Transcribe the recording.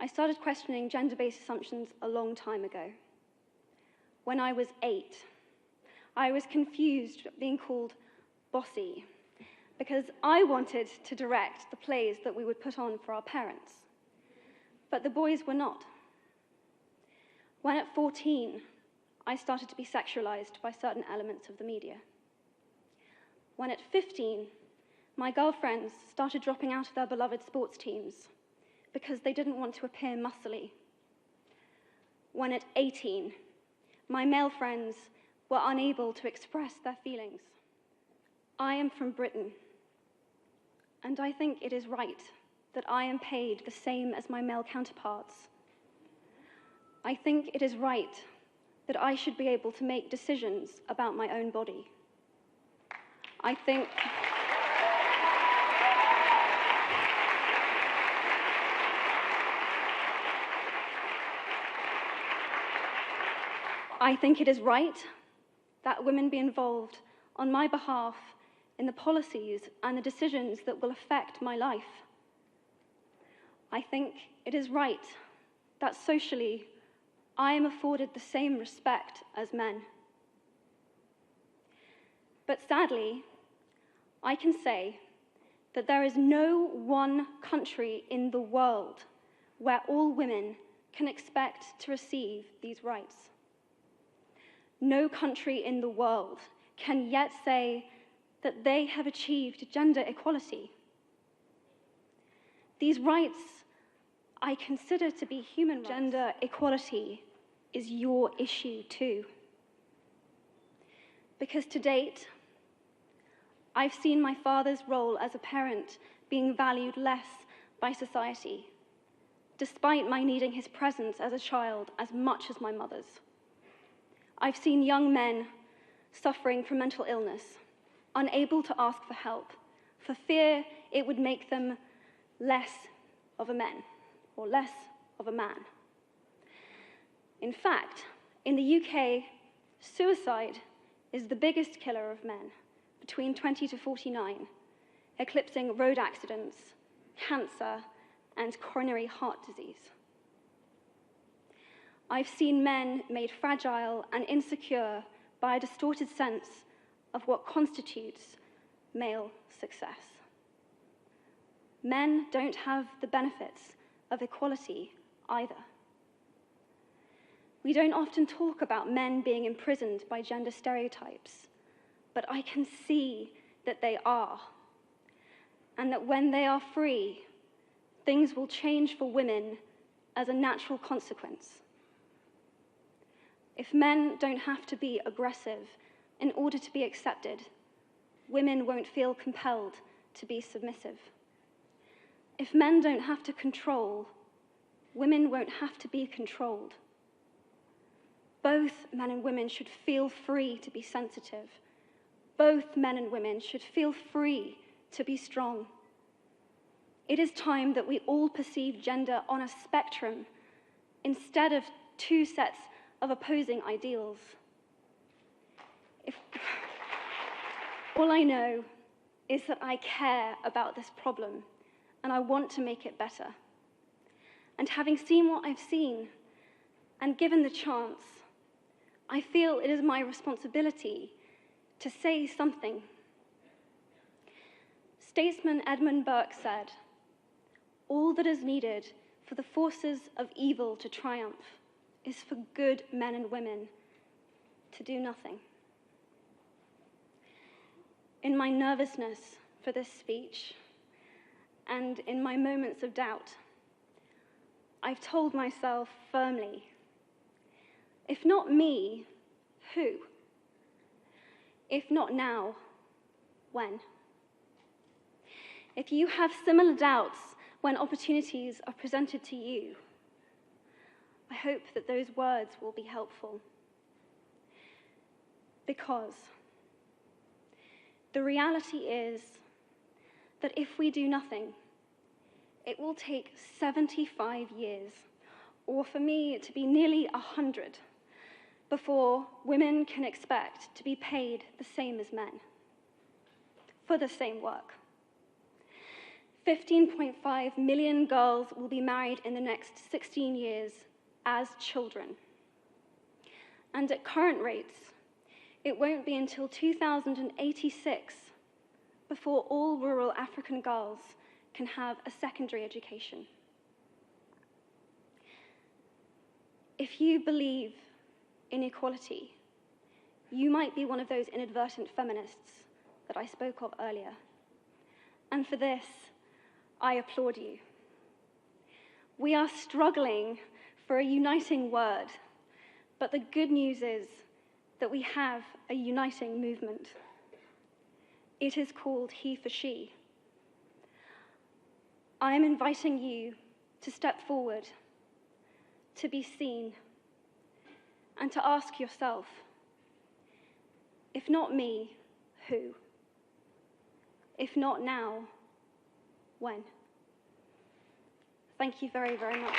I started questioning gender-based assumptions a long time ago. When I was 8, I was confused being called bossy because I wanted to direct the plays that we would put on for our parents, but the boys were not. When at 14, I started to be sexualized by certain elements of the media. When at 15, my girlfriends started dropping out of their beloved sports teams because they didn't want to appear muscly. When at 18, my male friends were unable to express their feelings. I am from Britain, and I think it is right that I am paid the same as my male counterparts. I think it is right that I should be able to make decisions about my own body. I think it is right that women be involved on my behalf in the policies and the decisions that will affect my life. I think it is right that socially I am afforded the same respect as men. But sadly, I can say that there is no one country in the world where all women can expect to receive these rights. No country in the world can yet say that they have achieved gender equality. These rights I consider to be human rights. Gender equality is your issue too. Because to date, I've seen my father's role as a parent being valued less by society, despite my needing his presence as a child as much as my mother's. I've seen young men suffering from mental illness, unable to ask for help, for fear it would make them less of a man, or less of a man. In fact, in the UK, suicide is the biggest killer of men between 20 to 49, eclipsing road accidents, cancer, and coronary heart disease. I've seen men made fragile and insecure by a distorted sense of what constitutes male success. Men don't have the benefits of equality either. We don't often talk about men being imprisoned by gender stereotypes, but I can see that they are, and that when they are free, things will change for women as a natural consequence. If men don't have to be aggressive in order to be accepted, women won't feel compelled to be submissive. If men don't have to control, women won't have to be controlled. Both men and women should feel free to be sensitive. Both men and women should feel free to be strong. It is time that we all perceive gender on a spectrum instead of two sets of opposing ideals. All I know is that I care about this problem and I want to make it better. And having seen what I've seen and given the chance, I feel it is my responsibility to say something. Statesman Edmund Burke said, "All that is needed for the forces of evil to triumph is for good men and women to do nothing." In my nervousness for this speech, and in my moments of doubt, I've told myself firmly, if not me, who? If not now, when? If you have similar doubts when opportunities are presented to you, I hope that those words will be helpful. Because the reality is that if we do nothing, it will take 75 years, or for me to be nearly 100, before women can expect to be paid the same as men for the same work. 15.5 million girls will be married in the next 16 years as children. And at current rates, it won't be until 2086 before all rural African girls can have a secondary education. If you believe in equality, you might be one of those inadvertent feminists that I spoke of earlier. And for this, I applaud you. We are struggling for a uniting word, but the good news is that we have a uniting movement. It is called He for She. I am inviting you to step forward, to be seen, and to ask yourself, if not me, who? If not now, when? Thank you very, very much.